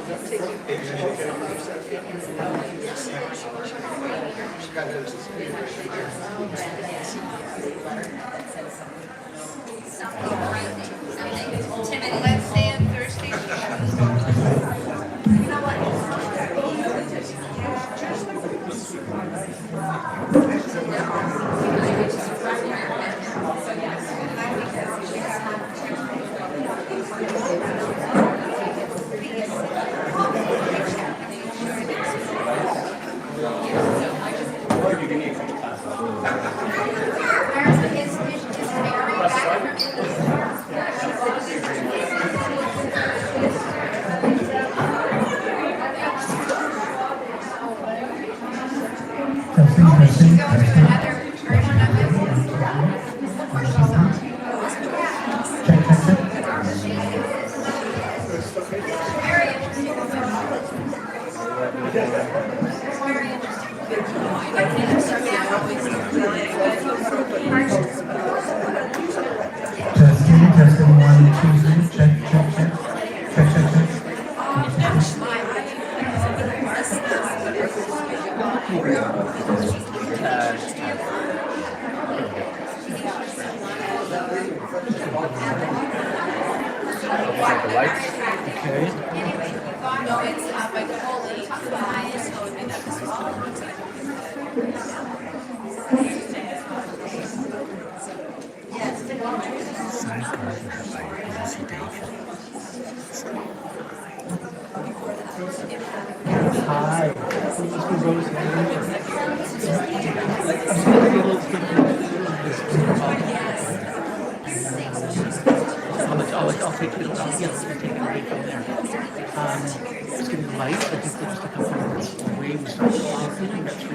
Let's stay on Thursday. Testing. Go to another version of it. Check. Very interesting. Very Testing. 1, 2, 3. Check. Like the lights. Okay. No, it's like the whole highest, so it'd be that small. Rosie Daykin. Hi. This is Rosie Daykin. I'll take it away from there. It's getting light. I think we're just a couple minutes away. We start talking. We got 3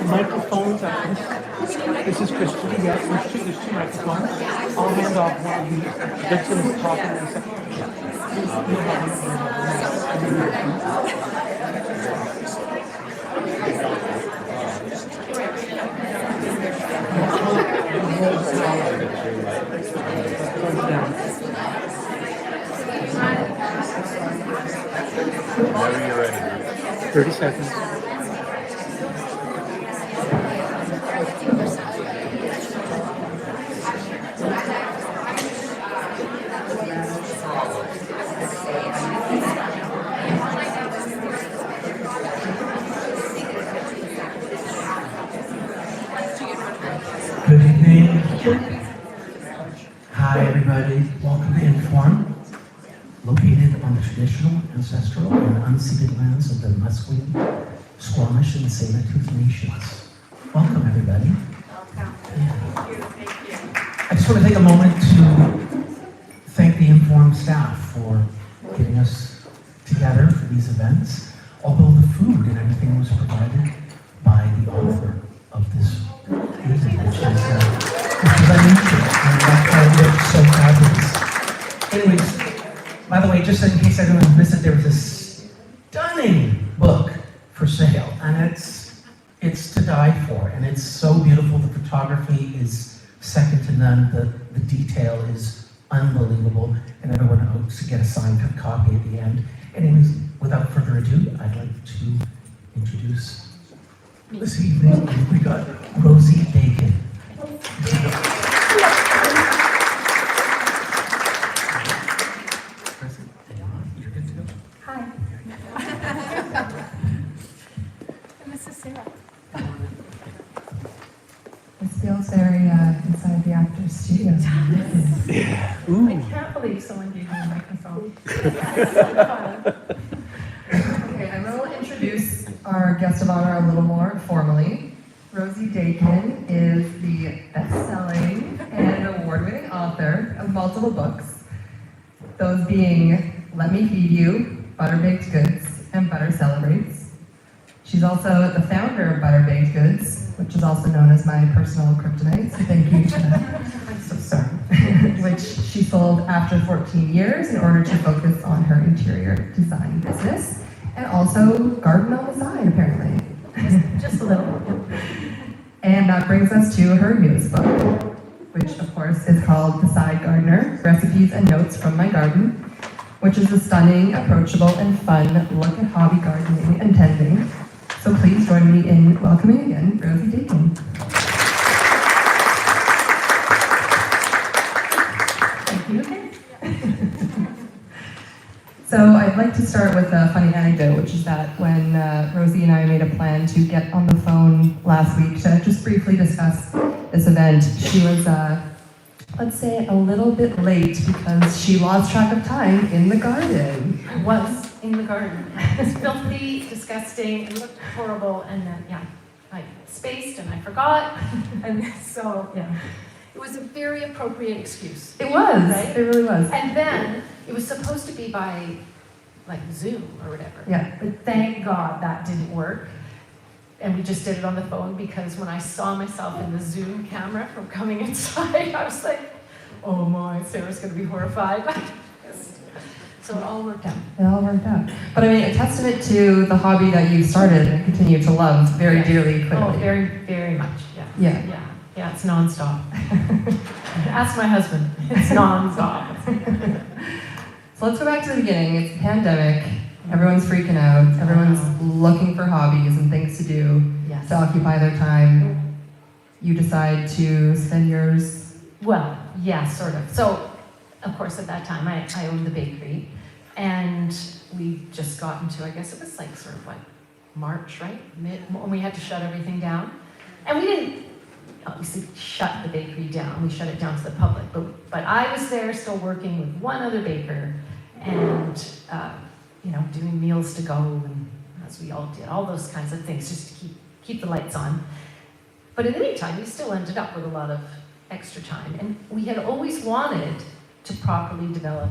Microphones. This is Christy. Yes, there's two microphones. I'll hand off one of the victims talking in a second. Whenever you're ready. 30 seconds. Good evening. Hi, everybody. Welcome to Inform, located on the traditional, ancestral, and unceded lands of the Musqueam, Squamish, and Tsleil-Waututh nations. Welcome, everybody. I just want to take a moment to thank the Inform staff for getting us together for these events, although the food and everything was provided by the author of this evening, which is unusual, and that's why it looks so fabulous. Anyways, by the way, just in case everyone missed it, there was a stunning book for sale, and it's to die for, and it's so beautiful. The photography is second to none. The detail is unbelievable, and everyone hopes to get a signed copy at the end. Anyways, without further ado, I'd like to introduce This evening, we got Rosie Daykin. You're good to go. Hi. And this is Sara. This feels very inside the actor's studio. I can't believe someone gave me a microphone. Okay, I'm going to introduce our guest of honor a little more formally. Rosie Daykin is the best-selling and award-winning author of multiple books, those being Let Me Feed You, Butter Baked Goods, and Butter Celebrates. She's also the founder of Butter Baked Goods, which is also known as my personal kryptonite, so thank you for that. I'm so sorry. Which she sold after 14 years in order to focus on her interior design business, and also garden on the side, apparently. Just a little. And that brings us to her newest book, which of course is called The Side Gardener, Recipes and Notes from My Garden, which is a stunning, approachable, and fun look at hobby gardening and tending. So please join me in welcoming again, Rosie Daykin. Thank you again. So I'd like to start with a funny anecdote, which is that when Rosie and I made a plan to get on the phone last week to just briefly discuss this event, she was, let's say, a little bit late because she lost track of time in the garden. I was in the garden. It was filthy, disgusting, it looked horrible, and then, yeah, I spaced and I forgot, and so, yeah. It was a very appropriate excuse. It was, right? It really was. And then, it was supposed to be by, like, Zoom or whatever. Yeah. But thank God that didn't work. And we just did it on the phone because when I saw myself in the Zoom camera from coming inside, I was like, oh my, Sarah's gonna be horrified. So it all worked out. It all worked out. But I mean, a testament to the hobby that you started and continue to love very dearly, Oh, clearly. very, very much, yeah. Yeah. Yeah, it's nonstop. Ask my husband, it's nonstop. So let's go back to the beginning. It's a pandemic. Everyone's freaking out. Everyone's looking for hobbies and things to do Yes. to occupy their time. You decide to spend yours. Well, yeah, sort of. So, of course, at that time, I owned the bakery, and we just got into, I guess it was like sort of like March, right? When we had to shut everything down. And we didn't obviously shut the bakery down. We shut it down to the public. But I was there still working with one other baker and, doing meals to go, and as we all did, all those kinds of things just to keep the lights on. But in the meantime, we still ended up with a lot of extra time. And we had always wanted to properly develop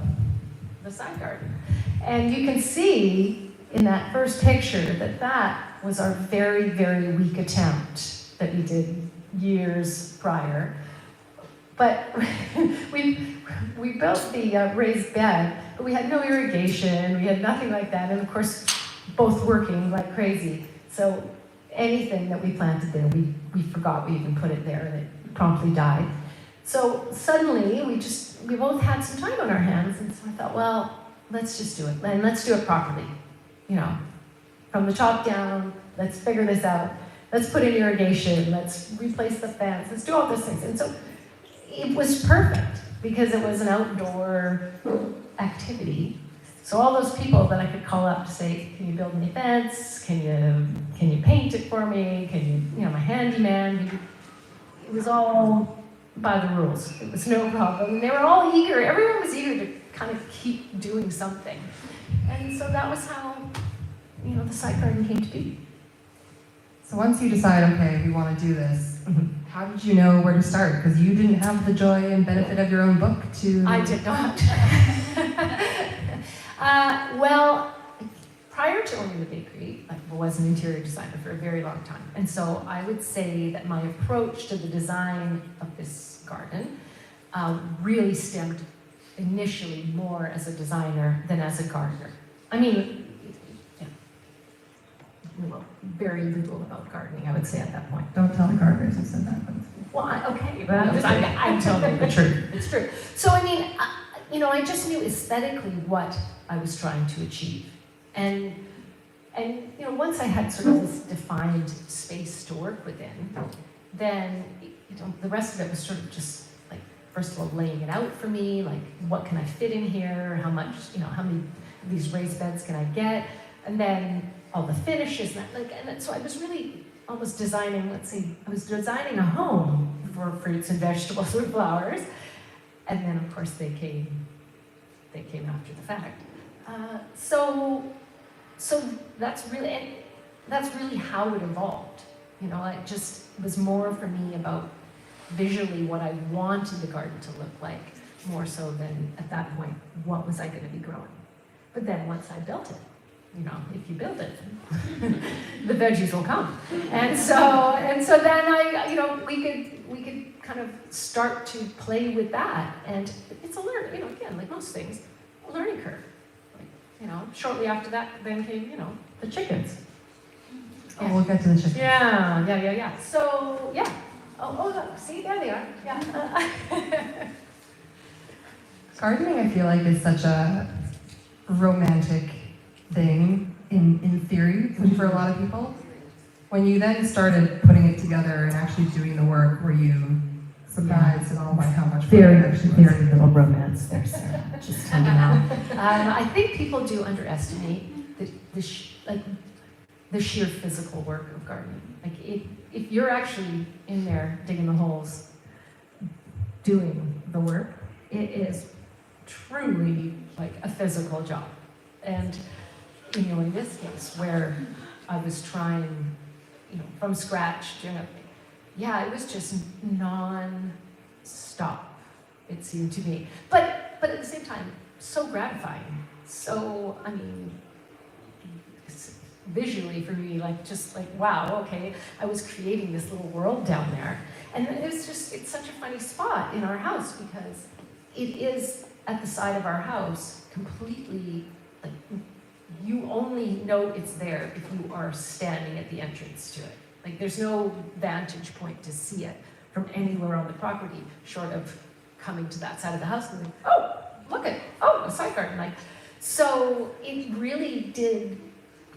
the side garden. And you can see in that first picture that was our very, very weak attempt that we did years prior. But we built the raised bed, but we had no irrigation, we had nothing like that, and of course, both working like crazy. So anything that we planted there, we forgot we even put it there, and it promptly died. So suddenly, we both had some time on our hands, and so I thought, well, let's just do it, and let's do it properly. From the top down, let's figure this out. Let's put in irrigation, let's replace the fence, let's do all those things. And so it was perfect because it was an outdoor activity. So all those people that I could call up to say, can you build me a fence? Can you paint it for me? Can you, my handyman? It was all by the rules. It was no problem. And they were all eager. Everyone was eager to kind of keep doing something. And so that was how, the side garden came to be. So once you decide, okay, we want to do this, how did you know where to start? Because you didn't have the joy and benefit of your own book to... I did not. Well, prior to owning the bakery, I was an interior designer for a very long time. And so I would say that my approach to the design of this garden really stemmed initially more as a designer than as a gardener. I mean, very little about gardening, I would say at that point. Don't tell the gardeners who said that. Well, okay, but I'm telling you the truth. It's true. So, I mean, I just knew aesthetically what I was trying to achieve. And And once I had sort of this defined space to work within, then the rest of it was sort of just like, first of all, laying it out for me, like what can I fit in here, how much, how many of these raised beds can I get, and then all the finishes, and so I was really almost designing, I was designing a home for fruits and vegetables and flowers, and then of course they came after the fact. So that's really how it evolved. It just was more for me about visually what I wanted the garden to look like, more so than at that point, what was I going to be growing. But then once I built it, if you build it, the veggies will come. And so then we could kind of start to play with that. And it's a learning, again, like most things, a learning curve. Shortly after that, then came, the chickens. Oh, we'll get to the chickens. Yeah. So, yeah. Oh, look, see, there they are. Yeah. Gardening, I feel like, is such a romantic thing in theory for a lot of people. When you then started putting it together and actually doing the work, were you surprised at all by how much very little romance there, Sarah. Just tell you now. I think people do underestimate the sheer physical work of gardening. Like if you're actually in there digging the holes, doing the work, it is truly like a physical job. And in this case, where I was trying, from scratch, doing it was just non-stop, it seemed to me. But at the same time, so gratifying. So, visually for me, wow, okay, I was creating this little world down there. And it's such a funny spot in our house because it is at the side of our house, completely, you only know it's there if you are standing at the entrance to it. Like, there's no vantage point to see it from anywhere on the property, short of coming to that side of the house and like, a side garden. So it really did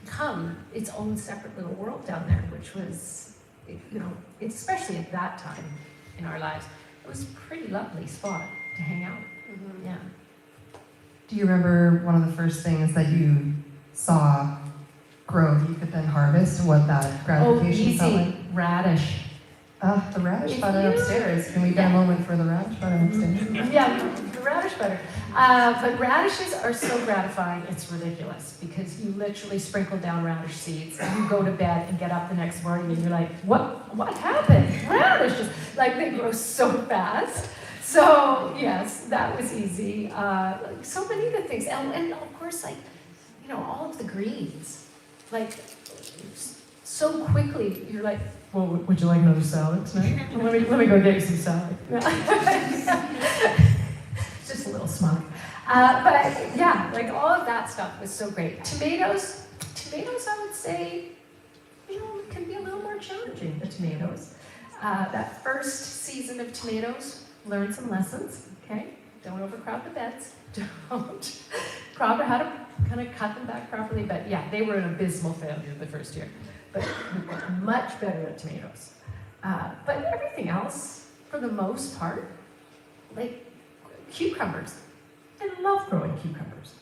become its own separate little world down there, which was, especially at that time in our lives, it was a pretty lovely spot to hang out. Mm-hmm. Yeah. Do you remember one of the first things that you saw grow that you could then harvest, what that gratification felt like? Radish. The radish butter upstairs. Can we get a moment for the radish butter upstairs? Yeah, the radish butter. But radishes are so gratifying, it's ridiculous, because you literally sprinkle down radish seeds, and you go to bed and get up the next morning and you're like, what happened? Radishes! They grow so fast. So, yes, that was easy. So many of the things. And of course, all of the greens. So quickly, you're like, well, would you like another salad tonight? Let me go get you some salad. Just a little smug. But yeah, all of that stuff was so great. Tomatoes, I would say, can be a little more challenging, the tomatoes. That first season of tomatoes, learn some lessons, okay? Don't overcrowd the beds. Don't. Proper how to kind of cut them back properly. But yeah, they were an abysmal failure the first year. But we got much better at tomatoes. But everything else, for the most part, cucumbers. I love growing cucumbers.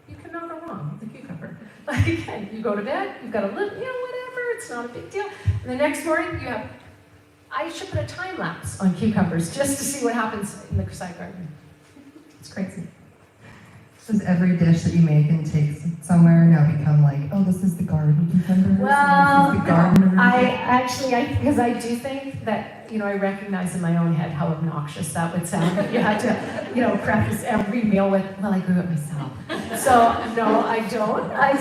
You cannot go wrong with a cucumber. Again, you go to bed, you've got a little, whatever, it's not a big deal. And the next morning, I should put a time lapse on cucumbers just to see what happens in the side garden. It's crazy. Does every dish that you make and take somewhere now become this is the garden cucumbers? Well, this is the garden because I do think that, I recognize in my own head how obnoxious that would sound. You had to, preface every meal with, well, I grew it myself. So, no, I don't. I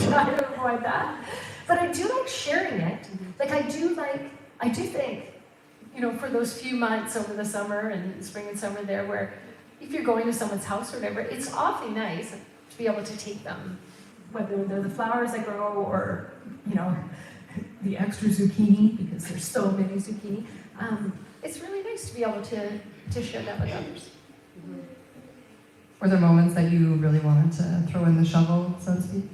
try to avoid that. But I do like sharing it. I do think, for those few months over the summer and spring and summer there where if you're going to someone's house or whatever, it's awfully nice to be able to take them, whether they're the flowers I grow or, the extra zucchini, because there's so many zucchini. It's really nice to be able to share that with others. Were there moments that you really wanted to throw in the shovel, so to speak?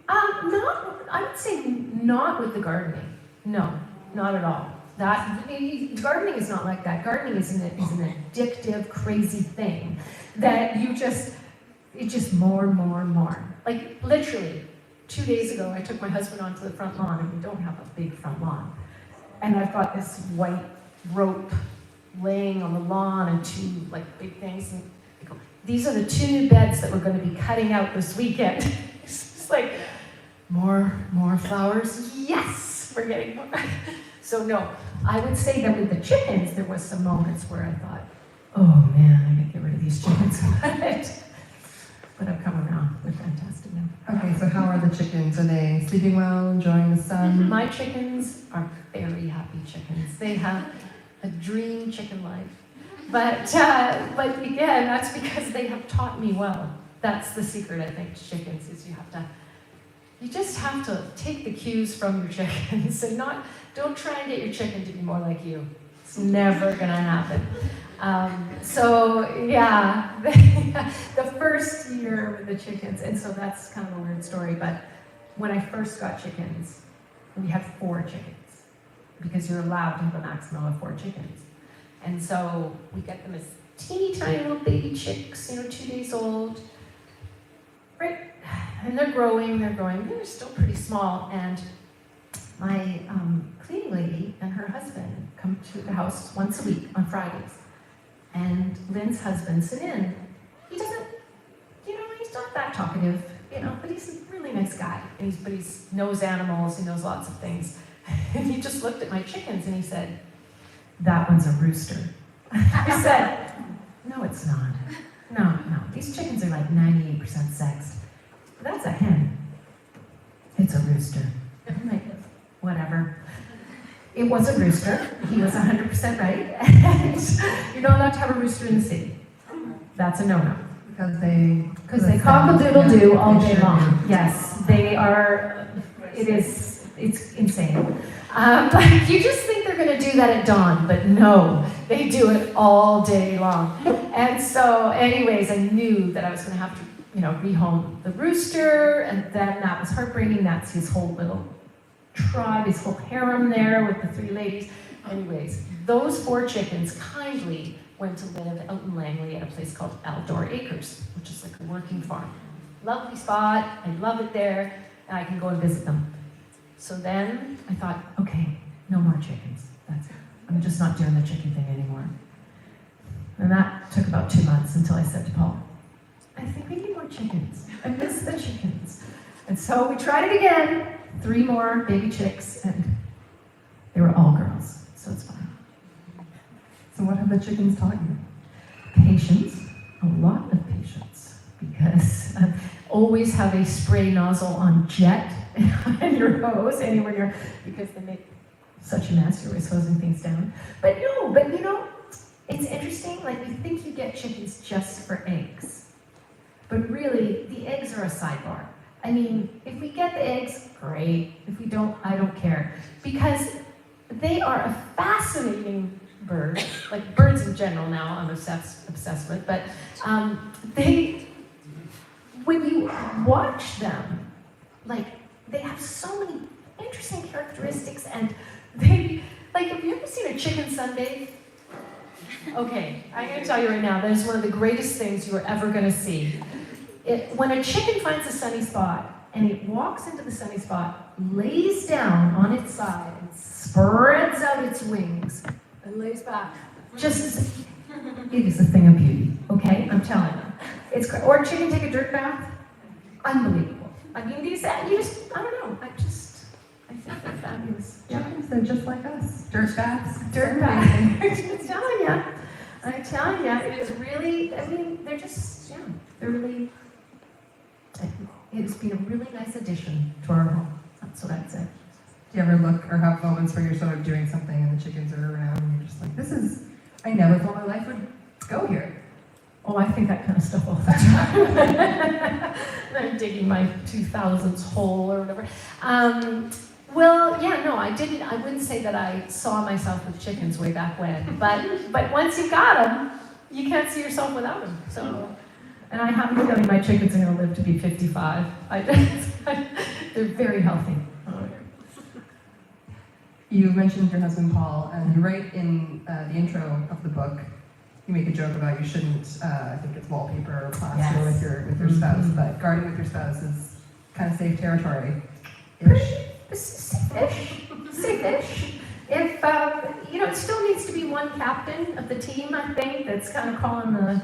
I would say not with the gardening. No, not at all. Gardening is not like that. Gardening is an addictive, crazy thing that it's just more and more and more. Like literally, 2 days ago, I took my husband onto the front lawn, and we don't have a big front lawn. And I've got this white rope laying on the lawn and two big things. And I go, these are the 2 new beds that we're going to be cutting out this weekend. It's just like, more flowers. Yes, we're getting more. So no, I would say that with the chickens, there was some moments where I thought, oh man, I gotta get rid of these chickens. But I've come around. They're fantastic now. Okay, so how are the chickens? Are they sleeping well, enjoying the sun? My chickens are very happy chickens. They have a dream chicken life. But again, that's because they have taught me well. That's the secret, I think, to chickens, is you just have to take the cues from your chickens and don't try and get your chicken to be more like you. It's never gonna happen. So yeah, the first year with the chickens, and so that's kind of a weird story, but when I first got chickens, we had 4 chickens, because you're allowed to have a maximum of 4 chickens. And so we get them as teeny tiny little baby chicks, 2 days old, right? And they're growing, they're still pretty small, and my cleaning lady and her husband come to the house once a week on Fridays. And Lynn's husband, Sinan, he doesn't, he's not that talkative, but he's a really nice guy. And he knows animals, he knows lots of things. And he just looked at my chickens and he said, that one's a rooster. I said, no, it's not. No, these chickens are like 98% sexed. That's a hen. It's a rooster. I'm like, whatever. It was a rooster. He was 100% right. And you're not allowed to have a rooster in the city. That's a no-no. Because they cock-a-doodle-doo all day long. Yes, they are. It's insane. You just think they're going to do that at dawn, but no, they do it all day long. And so, anyways, I knew that I was going to have to, rehome the rooster, and then that was heartbreaking. That's his whole little tribe, his whole harem there with the 3 ladies. Anyways, those 4 chickens kindly went to live out in Langley at a place called Aldor Acres, which is like a working farm. Lovely spot, I love it there, and I can go and visit them. So then I thought, okay, no more chickens. That's it. I'm just not doing the chicken thing anymore. And that took about 2 months until I said to Paul, I think we need more chickens. I miss the chickens. And so we tried it again, 3 more baby chicks, and they were all girls, so it's fine. So what have the chickens taught you? Patience, a lot of patience, because always have a spray nozzle on jet in your hose anywhere because they make such a mess, you're always hosing things down. But it's interesting, we think you get chickens just for eggs. But really, the eggs are a sidebar. I mean, if we get the eggs, great. If we don't, I don't care. Because they are a fascinating bird, like birds in general now I'm obsessed with, but when you watch them, they have so many interesting characteristics, and have you ever seen a chicken sunbathe? Okay, I'm going to tell you right now, that is one of the greatest things you are ever going to see. When a chicken finds a sunny spot, and it walks into the sunny spot, lays down on its side, and spreads out its wings, and lays back. It is a thing of beauty, okay? I'm telling you. Or a chicken take a dirt bath. Unbelievable. I mean, I don't know. I think they're fabulous. Chickens, they're just like us. Dirt baths. Dirt baths. I'm telling you, it is really, they're just, they're really, it's been a really nice addition to our home. That's what I'd say. Do you ever look or have moments where you're sort of doing something and the chickens are around and you're just like, I never thought my life would go here. Oh, I think that kind of stuff all the time. I'm digging my 2000s hole or whatever. I wouldn't say that I saw myself with chickens way back when. But once you got them, you can't see yourself without them. So, and I have a feeling my chickens are going to live to be 55. They're very healthy. You mentioned your husband Paul, and you write in the intro of the book, you make a joke about you shouldn't, I think it's wallpaper or plaster Yes. with your spouse, but gardening with your spouse is kind of safe territory. Ish. Safe-ish. If, it still needs to be one captain of the team, I think, that's kind of calling the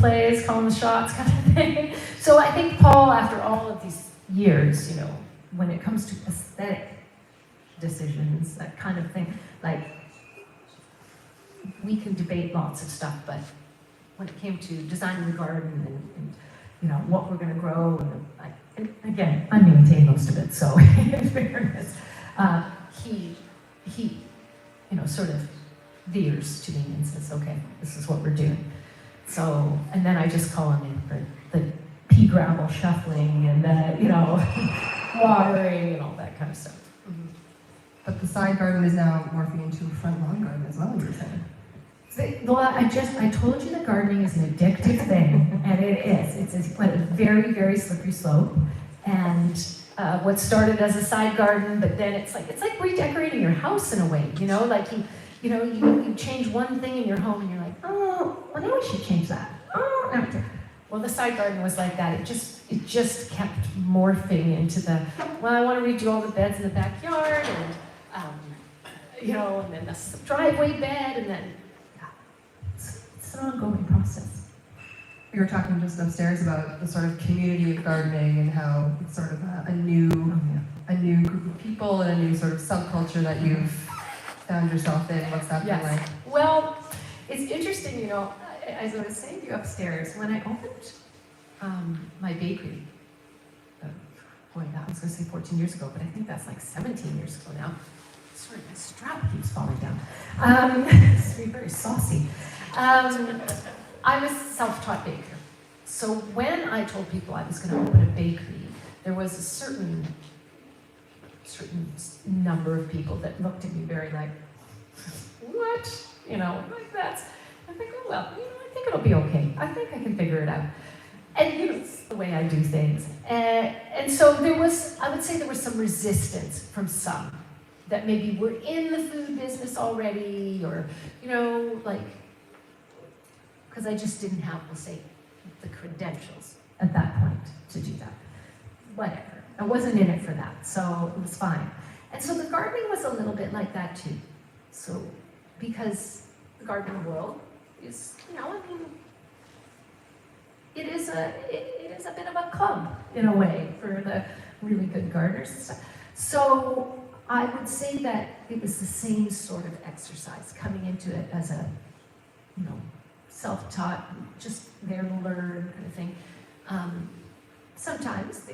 plays, calling the shots kind of thing. So I think Paul, after all of these years, when it comes to aesthetic decisions, that kind of thing, like, we can debate lots of stuff, but when it came to designing the garden and what we're going to grow, and again, I maintain most of it, so in fairness, he sort of veers to me and says, okay, this is what we're doing. So, and then I just call him in for the pea gravel shuffling and watering and all that kind of stuff. But the side garden is now morphing into a front lawn garden as well, you were saying. Well, I told you that gardening is an addictive thing, and it is. It's a very, very slippery slope. And what started as a side garden, but then it's like redecorating your house in a way, like you change one thing in your home and you're like, oh, well, now we should change that. Oh, no. Well, the side garden was like that. It just kept morphing into I want to redo all the beds in the backyard, and and then the driveway bed, and then it's an ongoing process. We were talking just upstairs about the sort of community of gardening and how it's sort of a new group of people and a new sort of subculture that you've found yourself in. What's that been like? Well, it's interesting, as I was saying to you upstairs, when I opened my bakery, I was going to say 14 years ago, but I think that's like 17 years ago now. Sorry, my strap keeps falling down. It's very saucy. I'm a self-taught baker. So when I told people I was going to open a bakery, there was a certain number of people that looked at me very like, what? Like that's, I think, oh, well, I think it'll be okay. I think I can figure it out. And it's the way I do things. And so I would say there was some resistance from some that maybe were in the food business already, or, because I just didn't have, we'll say, the credentials at that point to do that. Whatever. I wasn't in it for that, so it was fine. And so the gardening was a little bit like that too. So, because the gardening world is, it is a bit of a club in a way for the really good gardeners and stuff. So I would say that it was the same sort of exercise coming into it as a, self-taught, just there to learn kind of thing. Sometimes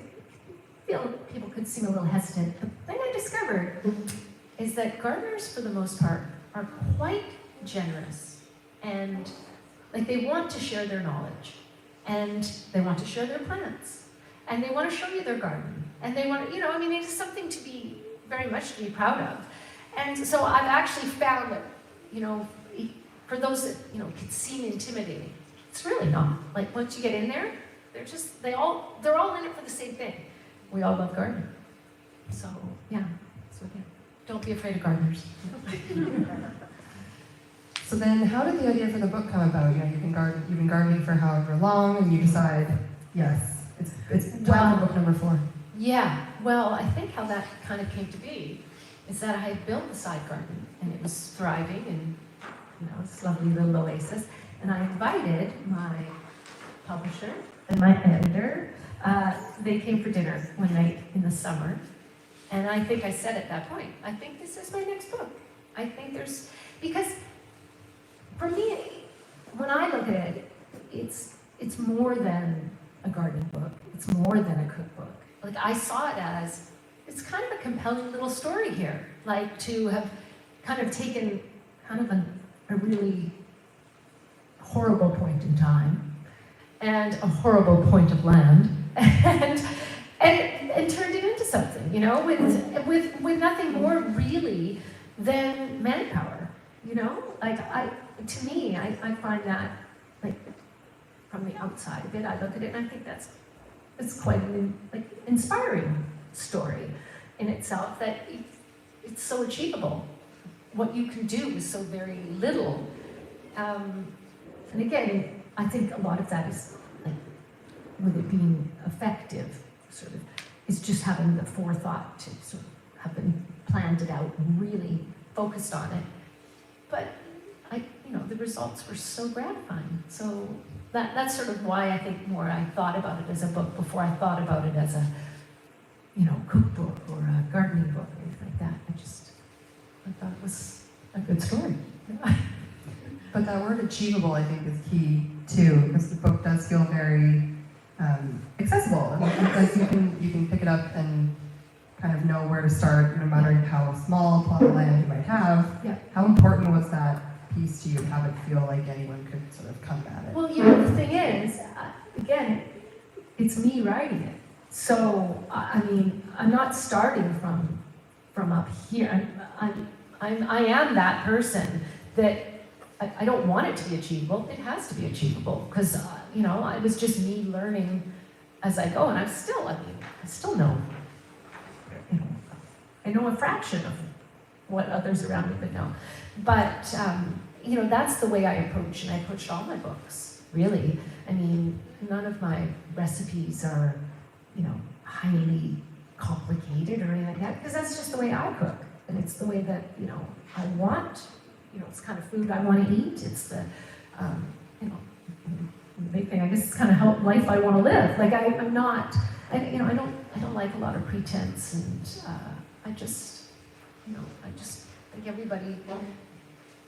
people could seem a little hesitant. The thing I discovered is that gardeners, for the most part, are quite generous, and they want to share their knowledge, and they want to share their plants, and they want to show you their garden, and they want to, it's something to be very much to be proud of. And so I've actually found that, for those that, could seem intimidating, it's really not. Like, once you get in there, they're all in it for the same thing. We all love gardening. So, yeah. So, yeah. Don't be afraid of gardeners. So then, how did the idea for the book come about? You've been gardening for however long, and you decide, yes, it's time for book number 4. Yeah. Well, I think how that kind of came to be is that I had built the side garden, and it was thriving, and this lovely little oasis. And I invited my publisher and my editor. They came for dinner one night in the summer. And I think I said at that point, I think this is my next book. I think because for me, when I look at it, it's more than a gardening book. It's more than a cookbook. Like, I saw it as, it's kind of a compelling little story here. Like, to have kind of taken kind of a really horrible point in time and a horrible point of land and turned it into something, with nothing more really than manpower, Like, to me, I find that, like, from the outside of it, I look at it and I think that's it's quite an inspiring story in itself, that it's so achievable. What you can do is so very little. And again, I think a lot of that is, like, with it being effective, sort of, is just having the forethought to sort of have been planned it out and really focused on it. But the results were so gratifying. So that's sort of why I think more I thought about it as a book before I thought about it as a, cookbook or a gardening book or anything like that. I thought it was a good story. But that word achievable, I think, is key too, because the book does feel very accessible. Because you can pick it up and kind of know where to start, no matter how small a plot of land you might have. Yeah. How important was that piece to you to have it feel like anyone could sort of come at it? Well, the thing is, again, it's me writing it. So, I mean, I'm not starting from up here. I am that person that I don't want it to be achievable. It has to be achievable because, it was just me learning as I go. And I still know, I know a fraction of what others around me would know. But, that's the way I approach, and I approached all my books, really. I mean, none of my recipes are, highly complicated or anything like that, because that's just the way I cook. And it's the way that, I want, it's the kind of food I want to eat. It's the, the big thing, I guess it's kind of how life I want to live. Like, I'm not, I don't like a lot of pretense, and I just think everybody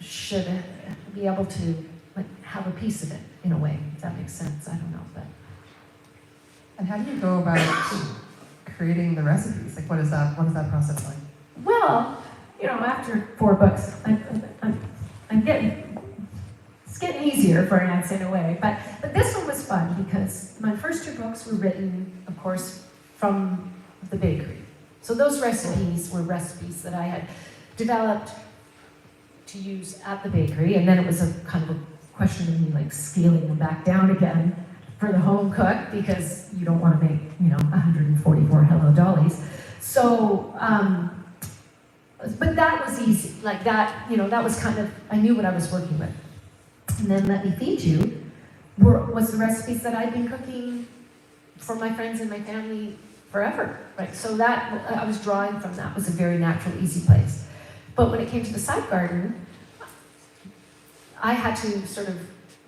should be able to, have a piece of it, in a way, if that makes sense. I don't know, but. And how do you go about creating the recipes? Like, what is that process like? Well, after 4 books, I'm getting, it's getting easier for Nancy in a way. But this one was fun because my first 2 books were written, of course, from the bakery. So those recipes were recipes that I had developed to use at the bakery, and then it was a kind of a question of me scaling them back down again for the home cook, because you don't want to make 144 Hello Dollies. So, but that was easy. Like that, that was kind of, I knew what I was working with. And then Let Me Feed You was the recipes that I'd been cooking for my friends and my family forever, right? So that, I was drawing from that, was a very natural, easy place. But when it came to the side garden, I had to sort of,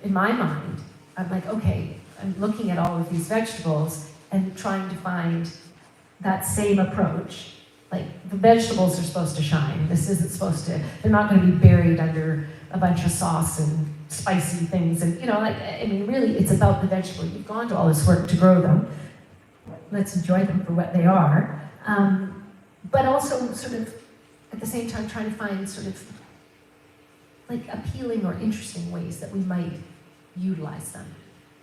in my mind, I'm like, okay, I'm looking at all of these vegetables and trying to find that same approach. Like, the vegetables are supposed to shine. This isn't supposed to, they're not going to be buried under a bunch of sauce and spicy things. And, really, it's about the vegetable. You've gone to all this work to grow them. Let's enjoy them for what they are. But also, sort of, at the same time, trying to find sort of, appealing or interesting ways that we might utilize them.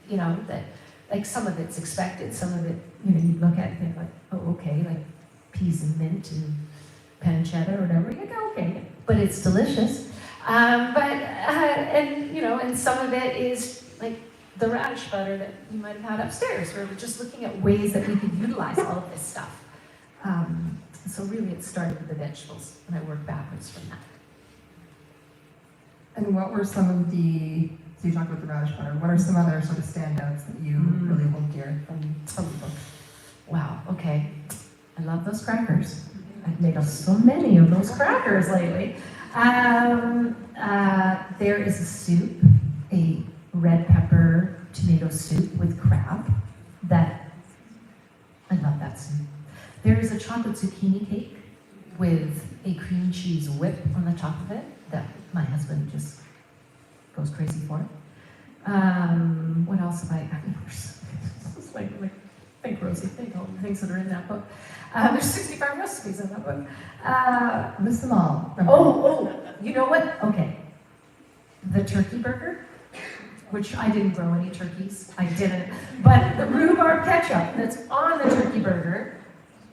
That, some of it's expected, some of it, you look at it and think oh, okay, like peas and mint and pancetta or whatever, you go, okay, but it's delicious. And some of it is like the radish butter that you might have had upstairs, where we're just looking at ways that we could utilize all of this stuff. So really it started with the vegetables, and I worked backwards from that. And what were some of the, so you talked about the radish butter, what are some other sort of standouts that you really hold dear from the book? Wow, okay. I love those crackers. I've made so many of those crackers lately. There is a soup, a red pepper tomato soup with crab, that, I love that soup. There is a chocolate zucchini cake with a cream cheese whip on the top of it that my husband just goes crazy for. What else have I got? Think, Rosie, think all the things that are in that book. There's 65 recipes in that book. List them all. Oh, you know what? Okay. The turkey burger, which I didn't grow any turkeys. I didn't. But the rhubarb ketchup that's on the turkey burger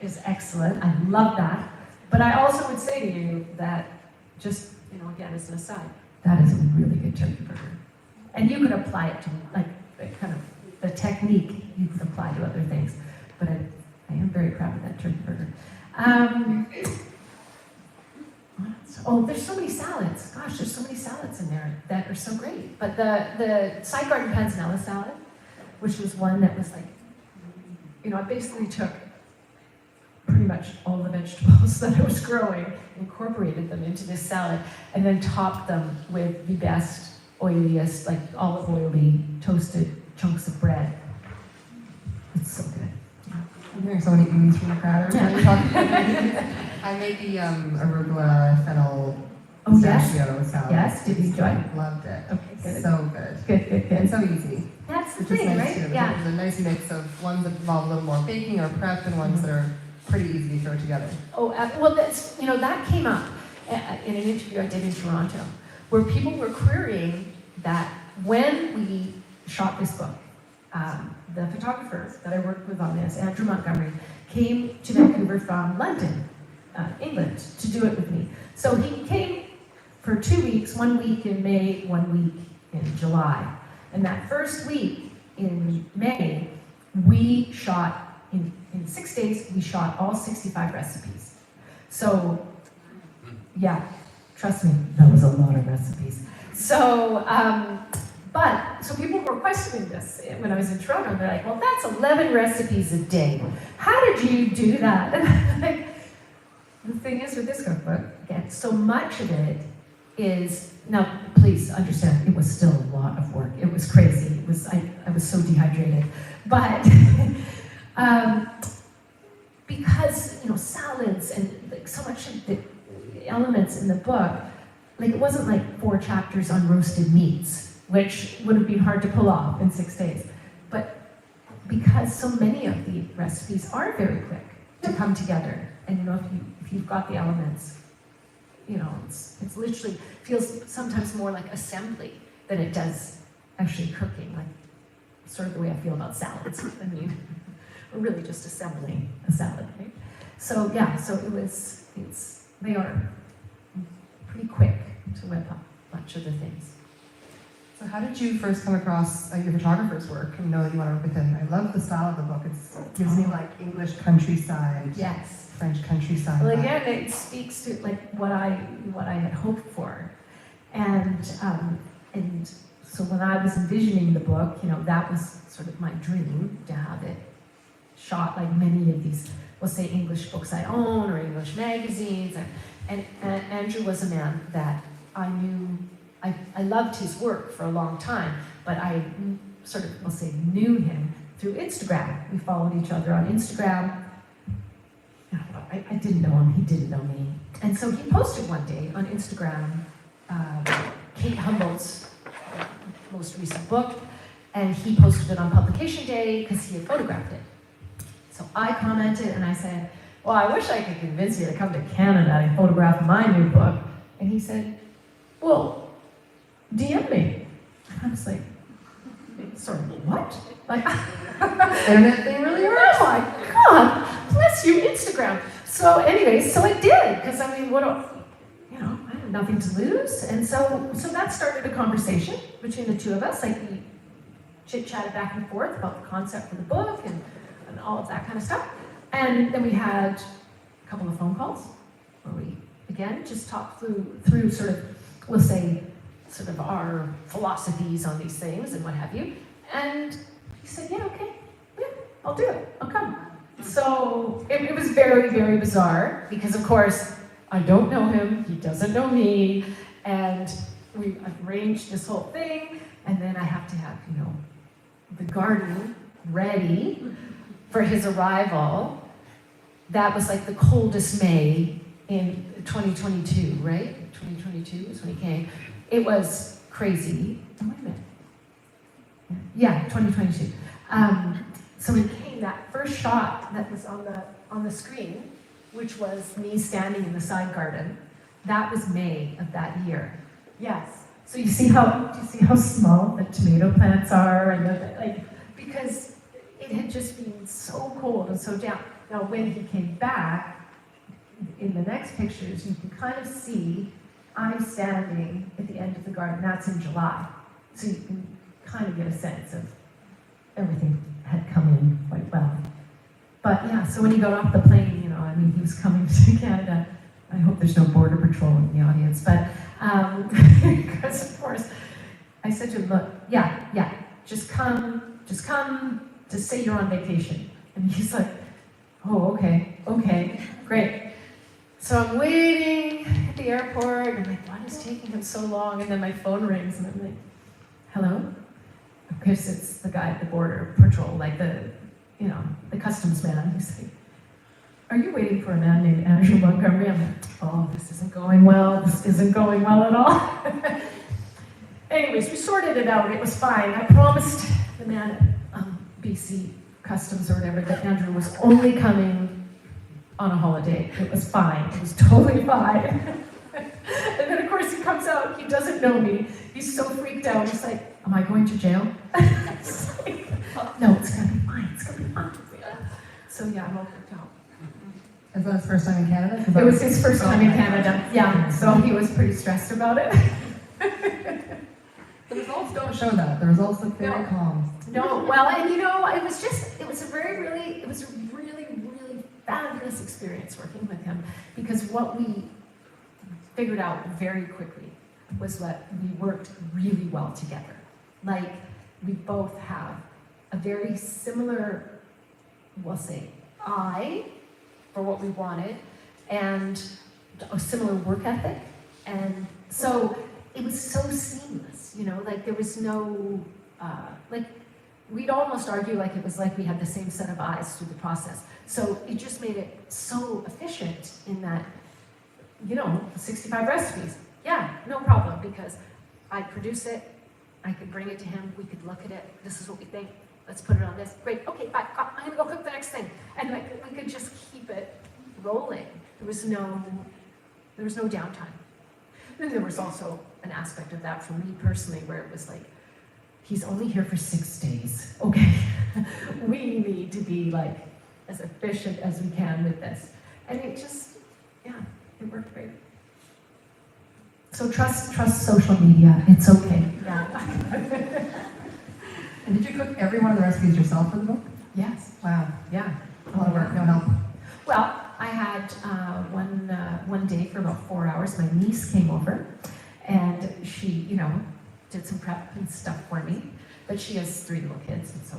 is excellent. I love that. But I also would say to you that, just, again, as an aside, that is a really good turkey burger. And you could apply it to, kind of the technique you can apply to other things. But I am very proud of that turkey burger. Oh, there's so many salads. Gosh, there's so many salads in there that are so great. But the side garden panzanella salad, which was one that was like, I basically took pretty much all the vegetables that I was growing, incorporated them into this salad, and then topped them with the best, oiliest, like olive oily, toasted chunks of bread. It's so good. I'm hearing so many oohs from the crowd. I made the arugula fennel pistachio salad. Yes, did you enjoy it? Loved it. Okay, good. So good. Good. And so easy. That's the Which is thing, nice right? too. Yeah. There's a nice mix of ones that involve a little more baking or prep and ones that are pretty easy to throw together. Oh, well, that's, that came up in an interview I did in Toronto, where people were querying that when we shot this book, the photographer that I worked with on this, Andrew Montgomery, came to Vancouver from London, England, to do it with me. So he came for 2 weeks, 1 week in May, 1 week in July. And that first week in May, we shot, in 6 days, we shot all 65 recipes. So, yeah, trust me, that was a lot of recipes. So, so people were questioning this when I was in Toronto. They're like, well, that's 11 recipes a day. How did you do that? And like, the thing is with this cookbook, again, so much of it is, now please understand, it was still a lot of work. It was crazy. It was, I was so dehydrated. But because, salads and like so much of the elements in the book, like it wasn't like 4 chapters on roasted meats, which would have been hard to pull off in 6 days. But because so many of the recipes are very quick to come together, and if you've got the elements, it's literally feels sometimes more like assembly than it does actually cooking, like sort of the way I feel about salads. I mean, we're really just assembling a salad, right? So yeah, they are pretty quick to whip up a bunch of the things. So how did you first come across your photographer's work and know that you want to work with him? I love the style of the book. It gives me like English countryside, Yes. French countryside. Well, vibe. again, it speaks to like what I had hoped for, and so when I was envisioning the book, that was sort of my dream, to have it shot like many of these, we'll say, English books I own or English magazines, and Andrew was a man that I knew. I loved his work for a long time, but I sort of, we'll say, knew him through Instagram. We followed each other on Instagram. I didn't know him, he didn't know me. And so he posted one day on Instagram Kate Humboldt's most recent book, and he posted it on publication day because he had photographed it. So I commented and I said, well, I wish I could convince you to come to Canada and photograph my new book. And he said, well, DM me. And I was like, sorry, what? Like, Internet thing really works. oh my God, bless you, Instagram. So anyway, so I did, because I mean, I had nothing to lose. And so that started a conversation between the two of us. Like we chit-chatted back and forth about the concept for the book and all of that kind of stuff. And then we had a couple of phone calls where we, again, just talked through sort of, we'll say, sort of our philosophies on these things and what have you. And he said, yeah, okay, yeah, I'll do it, I'll come. So it was very, very bizarre because, of course, I don't know him, he doesn't know me, and we arranged this whole thing, and then I have to have, the garden ready for his arrival. That was like the coldest May in 2022, right? 2022 is when he came. It was crazy. Oh, wait a minute. Yeah, 2022. So when he came, that first shot that was on the screen, which was me standing in the side garden, that was May of that year. Yes. So do you see how small the tomato plants are, and because it had just been so cold and so down. Now when he came back, in the next pictures, you can kind of see I'm standing at the end of the garden. That's in July, so you can kind of get a sense of everything had come in quite well. But yeah, so when he got off the plane, I mean, he was coming to Canada. I hope there's no border patrol in the audience, but because of course, I said to him, look, yeah, just come, just say you're on vacation. And he's like, oh, okay, great. So I'm waiting at the airport, and I'm like, what is taking him so long? And then my phone rings, and I'm like, hello? Of course, it's the guy at the border patrol, like the customs man. He's like, are you waiting for a man named Andrew Montgomery? I'm like, oh, this isn't going well. This isn't going well at all. Anyways, we sorted it out. It was fine. I promised the man at BC Customs or whatever that Andrew was only coming on a holiday. It was fine. It was totally fine. And then, of course, he comes out. He doesn't know me. He's so freaked out. He's like, am I going to jail? It's like, no, it's going to be fine. It's going to be fine. So, yeah, I'm all freaked out. Is that his first time in Canada? It was his first time in Canada, yeah, so he was pretty stressed about it. The results don't show that. The results look very calm. No, well, and it was a really fabulous experience working with him, because what we figured out very quickly was that we worked really well together. Like, we both have a very similar, we'll say, eye for what we wanted, and a similar work ethic. And so it was so seamless, like there was no, like we'd almost argue like it was like we had the same set of eyes through the process. So it just made it so efficient in that, 65 recipes, yeah, no problem, because I'd produce it, I could bring it to him, we could look at it, this is what we think, let's put it on this, great, okay, bye, I'm gonna go cook the next thing. And like, we could just keep it rolling. There was no downtime. Then there was also an aspect of that for me personally, where it was like, he's only here for 6 days, okay? We need to be like as efficient as we can with this. And it just, yeah, it worked great. So trust social media, it's okay, yeah. And did you cook every one of the recipes yourself for the book? Yes. Wow. Yeah. A lot of work, no help. Well, I had one day for about 4 hours, my niece came over, and she, did some prep and stuff for me. But she has 3 little kids, and so,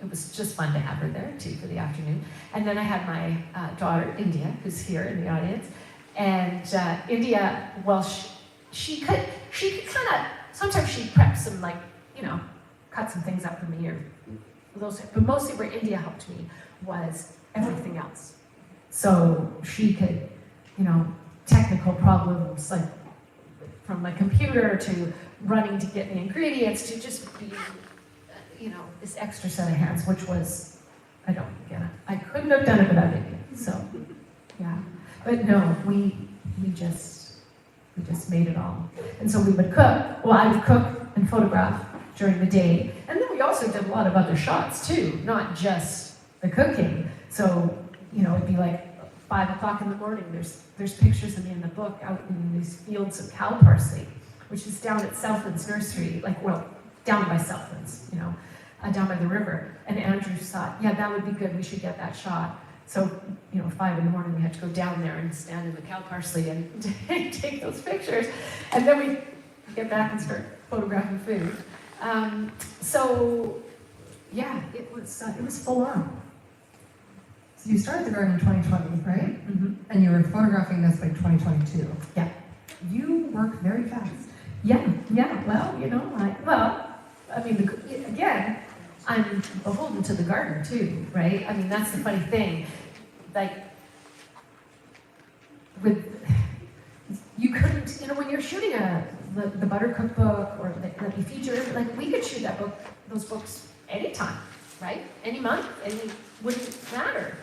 it was just fun to have her there too for the afternoon. And then I had my daughter, India, who's here in the audience. And India, well, she could kind of, sometimes she'd prep some, like, cut some things up for me, or those, but mostly where India helped me was everything else. So she could, technical problems, like from my computer to running to get the ingredients to just be, this extra set of hands, which was, I couldn't have done it without India. So, yeah. But no, we just made it all. And so we would cook. Well, I would cook and photograph during the day. And then we also did a lot of other shots too, not just the cooking. So, it'd be like 5 o'clock in the morning. There's pictures of me in the book out in these fields of cow parsley, which is down at Southlands Nursery, down by Southlands, down by the river. And Andrew thought, yeah, that would be good. We should get that shot. So, 5 in the morning, we had to go down there and stand in the cow parsley and take those pictures. And then we get back and start photographing food. So, yeah, it was full on. So you started the garden in 2020, right? Mm-hmm. And you were photographing this by 2022. Yeah. You work very fast. Yeah. Well, again, I'm beholden to the garden too, right? I mean, that's the funny thing. Like, you couldn't, when you're shooting the Butter Cookbook or the feature, like, we could shoot those books anytime, right? Any month, wouldn't matter.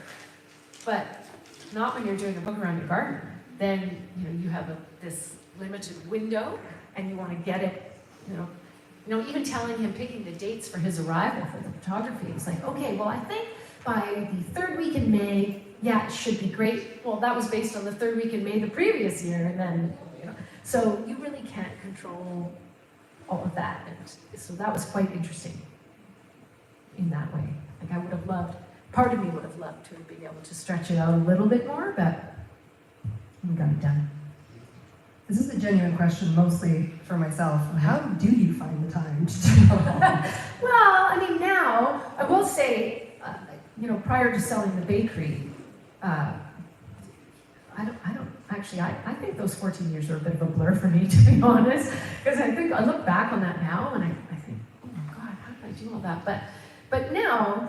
But not when you're doing a book around your garden. Then, you have this limited window, and you want to get it, even telling him, picking the dates for his arrival for the photography. It's like, okay, well, I think by the 3rd week in May, yeah, it should be great. Well, that was based on the 3rd week in May the previous year, and then, so you really can't control all of that. And so that was quite interesting. in that way. Like I would have loved, part of me would have loved to have been able to stretch it out a little bit more, but we got it done. This is a genuine question, mostly for myself. How do you find the time to do all that? Well, I mean, now, I will say, prior to selling the bakery, I think those 14 years are a bit of a blur for me, to be honest, because I look back on that now and I think, oh my God, how did I do all that? But now,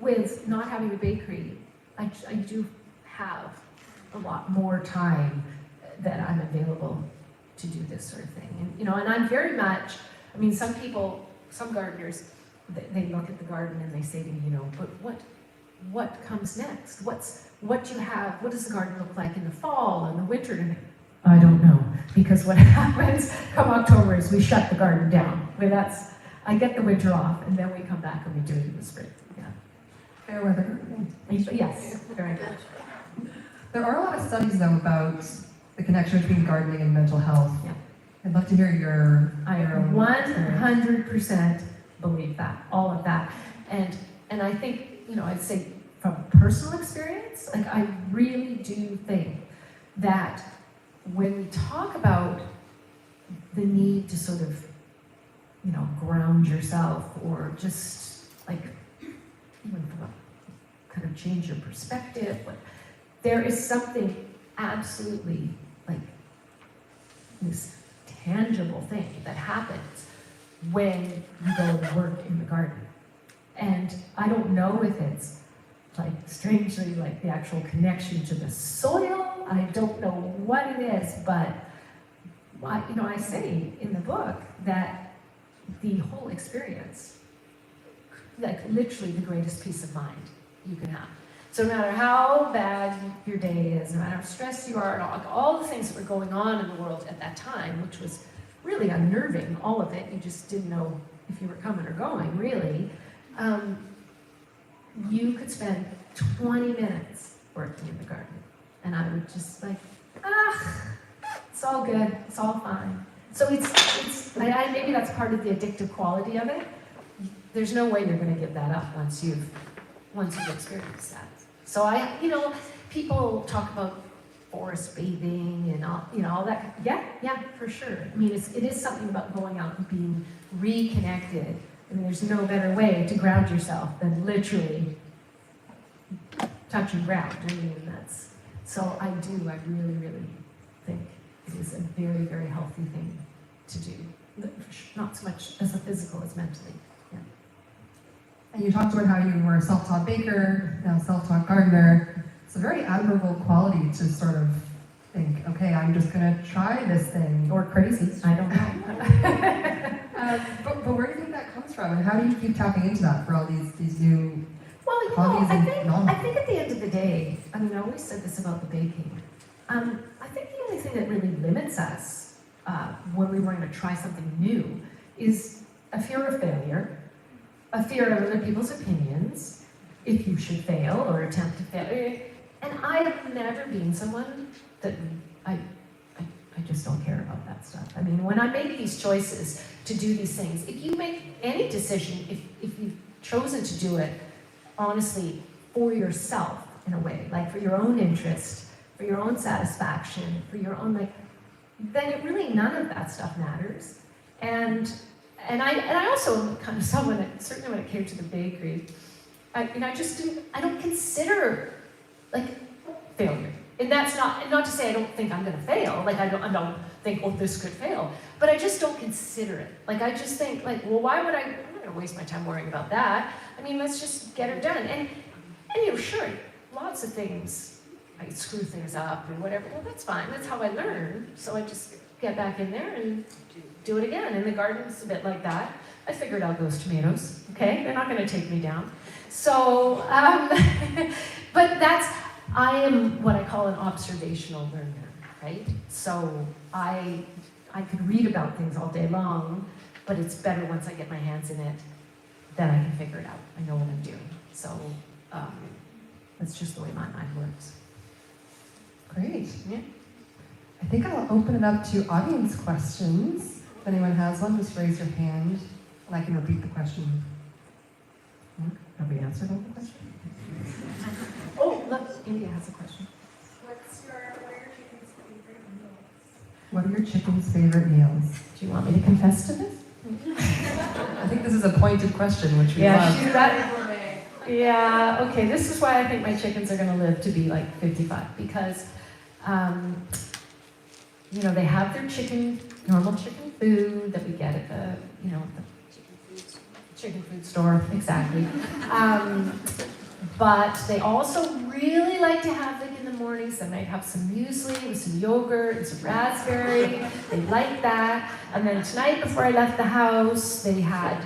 with not having a bakery, I do have a lot more time that I'm available to do this sort of thing. And I'm very much, some people, some gardeners, they look at the garden and they say to me, but what comes next? What do you have? What does the garden look like in the fall and the winter? And I don't know, because what happens come October is we shut the garden down. I get the winter off, and then we come back and we do it in the spring. Yeah. Fair weather. Yes, very much. There are a lot of studies, though, about the connection between gardening and mental health. Yeah. I'd love to hear your I own 100% believe that, all of that. And I think, I'd say from personal experience, like I really do think that when we talk about the need to sort of, ground yourself or just like, even from a kind of change your perspective, but there is something absolutely like this tangible thing that happens when you go to work in the garden. And I don't know if it's like strangely like the actual connection to the soil. I don't know what it is, but I say in the book that the whole experience, like literally the greatest peace of mind you can have. So no matter how bad your day is, no matter how stressed you are, and all the things that were going on in the world at that time, which was really unnerving, all of it, you just didn't know if you were coming or going, really. You could spend 20 minutes working in the garden, and I would just like, it's all good, it's all fine. So maybe that's part of the addictive quality of it. There's no way you're going to give that up once you've experienced that. So people talk about forest bathing and all that. Yeah, for sure. It is something about going out and being reconnected. There's no better way to ground yourself than literally touching ground. So I really, really think it is a very, very healthy thing to do. Not so much as a physical as mentally. Yeah. And you talked about how you were a self-taught baker, now self-taught gardener. It's a very admirable quality to sort of think, okay, I'm just going to try this thing. Or crazy, I don't know. But where do you think that comes from? And how do you keep tapping into that for all these new hobbies and knowledge? I think at the end of the day, I always said this about the baking. I think the only thing that really limits us when we want to try something new is a fear of failure, a fear of other people's opinions, if you should fail or attempt to fail. And I have never been someone that I just don't care about that stuff. When I make these choices to do these things, if you make any decision, if you've chosen to do it, honestly, for yourself in a way, like for your own interest, for your own satisfaction, for your own then it really none of that stuff matters. And I also am kind of someone that, certainly when it came to the bakery, I don't consider failure. And that's not to say I don't think I'm going to fail. I don't think, oh, this could fail. But I just don't consider it. I just think, well, why would I'm not going to waste my time worrying about that. Let's just get it done. And sure, lots of things, I screw things up or whatever. Well, that's fine. That's how I learn. So I just get back in there and do it again. And the garden's a bit like that. I figured out those tomatoes. Okay, they're not going to take me down. So, but I am what I call an observational learner, right? So I could read about things all day long, but it's better once I get my hands in it, then I can figure it out. I know what I'm doing. So that's just the way my mind works. Great. Yeah. I think I'll open it up to audience questions. If anyone has one, just raise your hand and I can repeat the question. Have we answered all the questions? Oh, look, India has a question. What are your chicken's favorite meals? Do you want me to confess to this? I think this is a pointed question, which we love. Yeah, okay, this is why I think my chickens are gonna live to be like 55, because, you know, they have their normal chicken food that we get at the, you know, the chicken food store, exactly. But they also really like to have, like in the mornings, they might have some muesli with some yogurt and some raspberry. They like that. And then tonight before I left the house, they had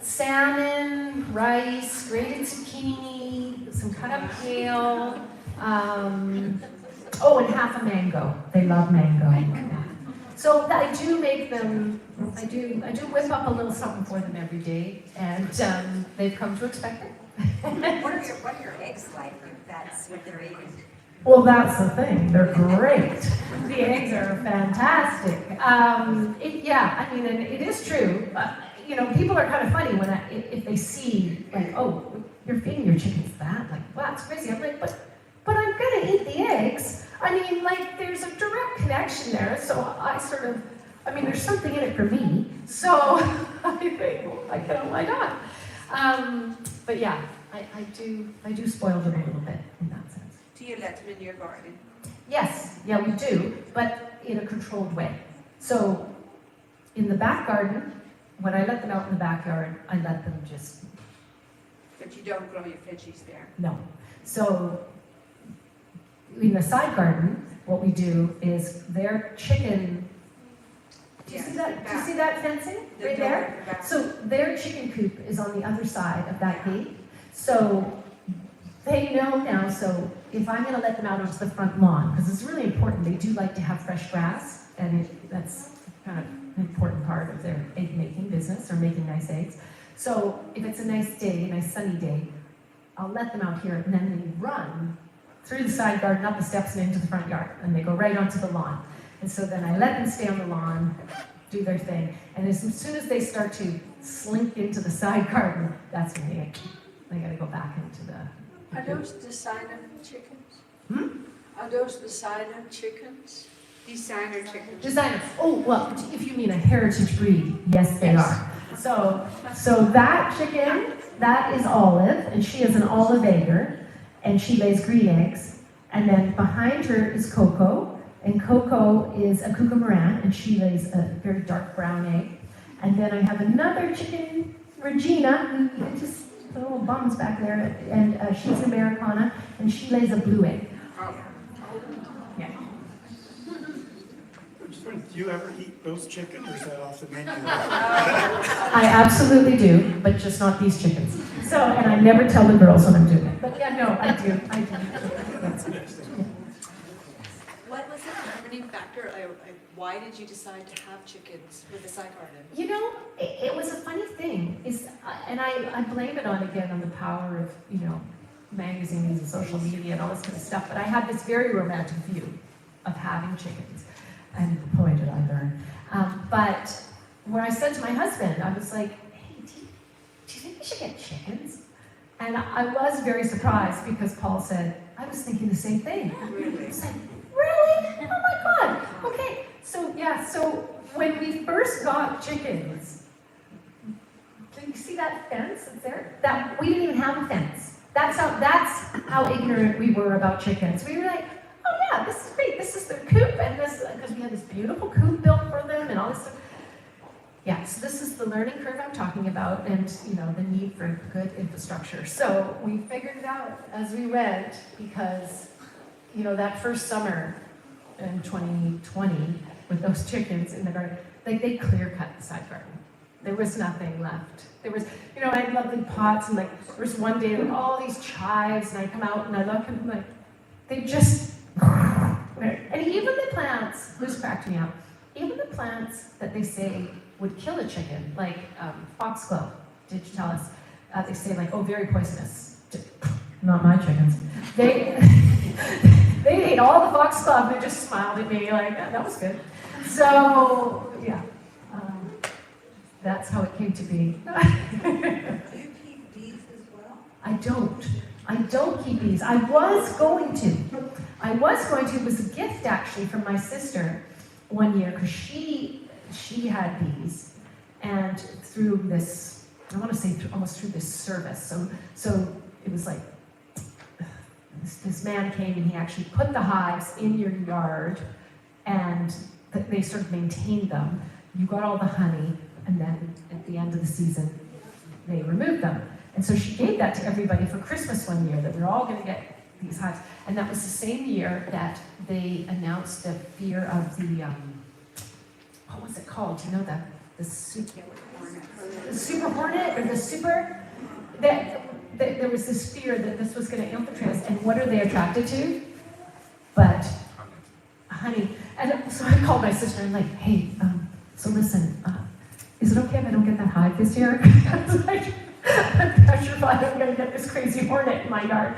salmon, rice, grated zucchini, some cut up kale, oh, and half a mango. They love mango. So I do make them, I do whip up a little something for them every day, and they've come to expect it. What are your eggs like if that's what they're eating? Well, that's the thing. They're great. The eggs are fantastic. Yeah, I mean, and it is true. You know, people are kind of funny when if they see, like, oh, you're feeding your chickens that. Like, wow, that's crazy. I'm like, but I'm going to eat the eggs. I mean, like, there's a direct connection there. So I mean, there's something in it for me. So I think, well, why not? But yeah, I do spoil them a little bit in that sense. Do you let them in your garden? Yes, yeah, we do, but in a controlled way. So in the back garden, when I let them out in the backyard, I let them just, But you don't grow your veggies there? no. So in the side garden, what we do is their chicken, do you see that? Do you see that fencing right there? So their chicken coop is on the other side of that gate. So they know now, so if I'm gonna let them out onto the front lawn, because it's really important, they do like to have fresh grass, and that's kind of an important part of their egg making business, or making nice eggs. So if it's a nice day, a nice sunny day, I'll let them out here, and then they run through the side garden, up the steps and into the front yard, and they go right onto the lawn. And so then I let them stay on the lawn, do their thing, and as soon as they start to slink into the side garden, that's when they gotta go back into the... Are those designer chickens? Hmm? Are those designer chickens? Designer chickens. Designer. Oh, well, if you mean a heritage breed, yes, they are. So that chicken, that is Olive, and she is an olive egger, and she lays green eggs. And then behind her is Coco, and Coco is a Kookaburra, and she lays a very dark brown egg. And then I have another chicken, Regina, who just the little bums back there, and she's an Americana, and she lays a blue egg. Yeah. Do you ever eat roast chicken, or is that off the menu? I absolutely do, but just not these chickens. So, and I never tell the girls when I'm doing it. But yeah, no, I do. What was the determining factor? Why did you decide to have chickens with the side garden? You know, it was a funny thing, and I blame it on the power of, you know, magazines and social media and all this kind of stuff, but I had this very romantic view of having chickens, and boy did I learn. But when I said to my husband, I was like, hey, do you think we should get chickens? And I was very surprised because Paul said, I was thinking the same thing. Really? I was like, really? Oh my God, okay. So yeah, so when we first got chickens, can you see that fence that's there? That we didn't even have a fence. That's how ignorant we were about chickens. We were like, oh yeah, this is great. This is their coop, and this because we had this beautiful coop built for them and all this stuff. Yeah, so this is the learning curve I'm talking about, and you know the need for good infrastructure. So we figured it out as we went because you know that first summer in 2020 with those chickens in the garden, like they clear cut the side garden. There was nothing left. There was, you know, I had lovely pots, and like there was one day like all these chives, and I come out and I look and like they just, and even the plants, this cracked me up. Even the plants that they say would kill a chicken, like foxglove, did you tell us? They say like, oh, very poisonous. Not my chickens. They ate all the foxglove and they just smiled at me like, oh, that was good. So, yeah, that's how it came to be. Do you keep bees as I don't keep bees. I was going to. It was a gift actually from my sister one year because she had bees, and through this, I want to say almost through this service. So it was like this man came and he actually put the hives in your yard, and they sort of maintained them. You got all the honey, and then at the end of the season, they removed them. And so she gave that to everybody for Christmas one year, that we were all going to get these hives. And that was the same year that they announced the fear of the, what was it called? Do you know that? The super hornet, or the super, there was this fear that this was going to infiltrate us. And what are they attracted to? But honey. And so I called my sister and like, hey, so listen, is it okay if I don't get that hive this year? I was like, I'm petrified I'm going to get this crazy hornet in my yard.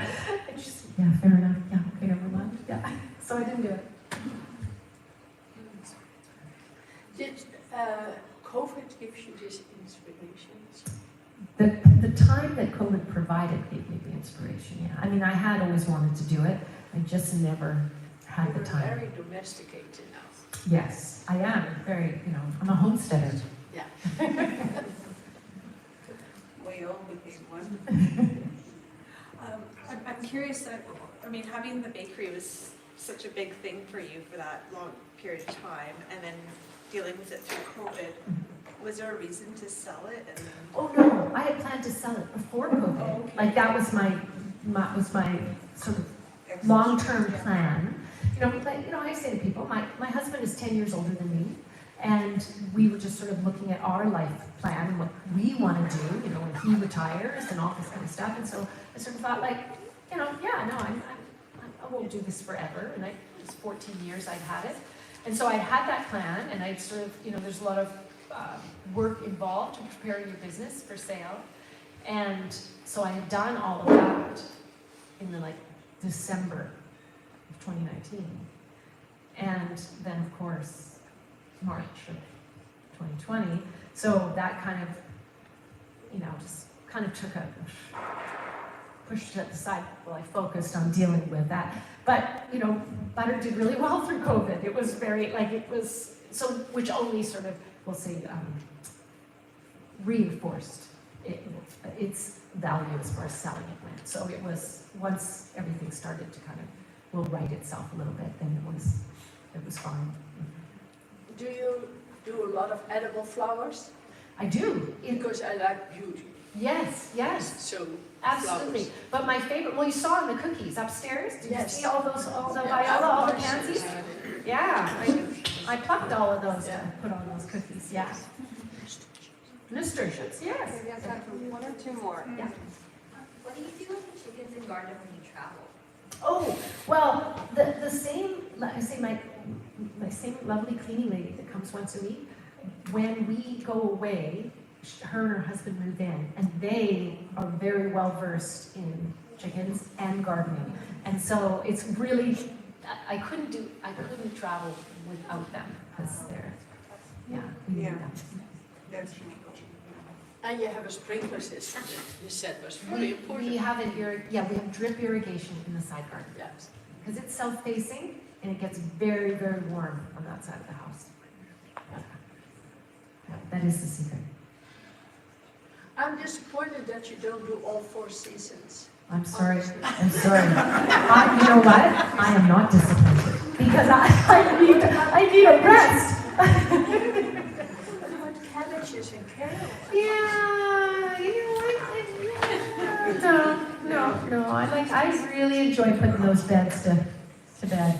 And she said, yeah, fair enough. Yeah, okay, never mind. Yeah, so I didn't do it. Did COVID give you these inspirations? The time that COVID provided gave me the inspiration, yeah. I mean, I had always wanted to do it. I just never had the You're time. very domesticated now. Yes, I am. Very, I'm a homesteader. Yeah. We all became one. I'm curious, having the bakery was such a big thing for you for that long period of time, and then dealing with it through COVID. Was there a reason to sell it? And then... Oh no, I had planned to sell it before COVID. Oh, okay. Like that was my sort of long-term plan. I say to people, my husband is 10 years older than me, and we were just sort of looking at our life plan and what we want to do, when he retires and all this kind of stuff. And so I sort of thought I won't do this forever. And it was 14 years I'd had it. And so I had that plan, and I'd sort of, there's a lot of work involved in preparing your business for sale. And so I had done all of that in December of 2019. And then, of course, March of 2020. So that kind of, just kind of pushed it at the side while I focused on dealing with that. But, butter did really well through COVID. It was very, which only sort of, we'll say, reinforced its value as far as selling it went. So it was, once everything started to kind of will right itself a little bit, then it was fine. Do you do a lot of edible flowers? I do. Because I like beauty. Yes. So Absolutely. flowers. But my favorite, well, you saw in the cookies upstairs. Did Yes. you see all the viola, all the pansies? Yeah, I plucked all of those and put on those cookies, yeah. Nasturtiums, yes. Maybe I've got one or two more. Yeah. What do you do with the chickens in garden when you travel? Oh, well, the same, I say my same lovely cleaning lady that comes once a week, when we go away, her and her husband move in, and they are very well versed in chickens and gardening. And so it's really, I couldn't travel without them, because they're, we need them. That's And you have a sprinkler system that you said was really important. We have we have drip irrigation in the side garden. Yes. Because it's self-facing, and it gets very, very warm on that side of the house. Yeah, that is the secret. I'm disappointed that you don't do all 4 seasons. I'm sorry. You know what? I am not disappointed, because I need a rest. What cabbages and carrots? Yeah, no. I really enjoy putting those beds to bed.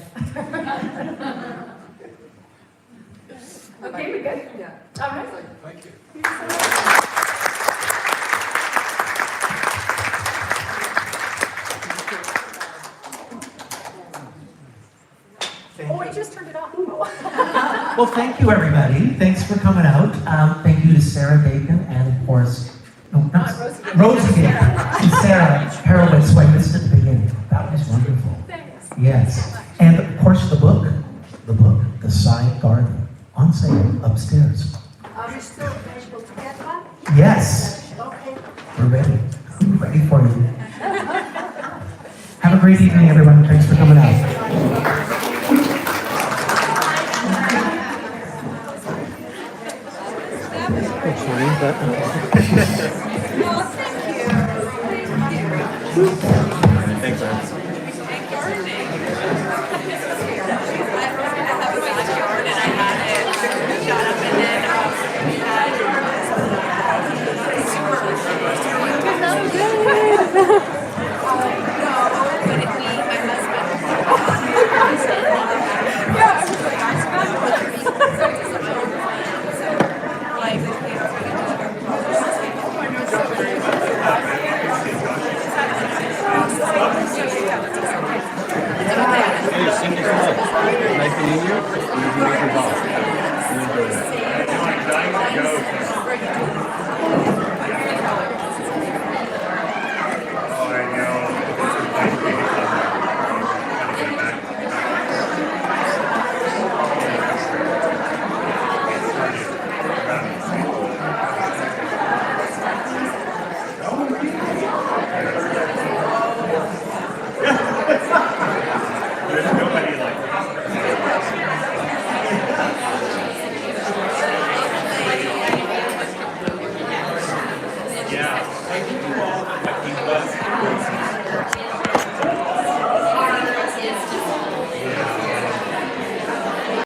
Okay, we good? Yeah. All right. Thank you. Oh, I just turned it off. Well, thank you, everybody. Thanks for coming out. Thank you to Sara Daykin and, of course, Rosie Daykin and Sara Harowitz, who I missed at the beginning. That was wonderful. Thanks. Yes. And, of course, the book, The Side Garden, on sale upstairs. Are we still able to get one? Yes, Okay. we're ready. We're ready for you. a great evening, everyone. Thanks for coming out. It's funny, but Thanks, man. Hey, Cindy, come on. Nice to meet you.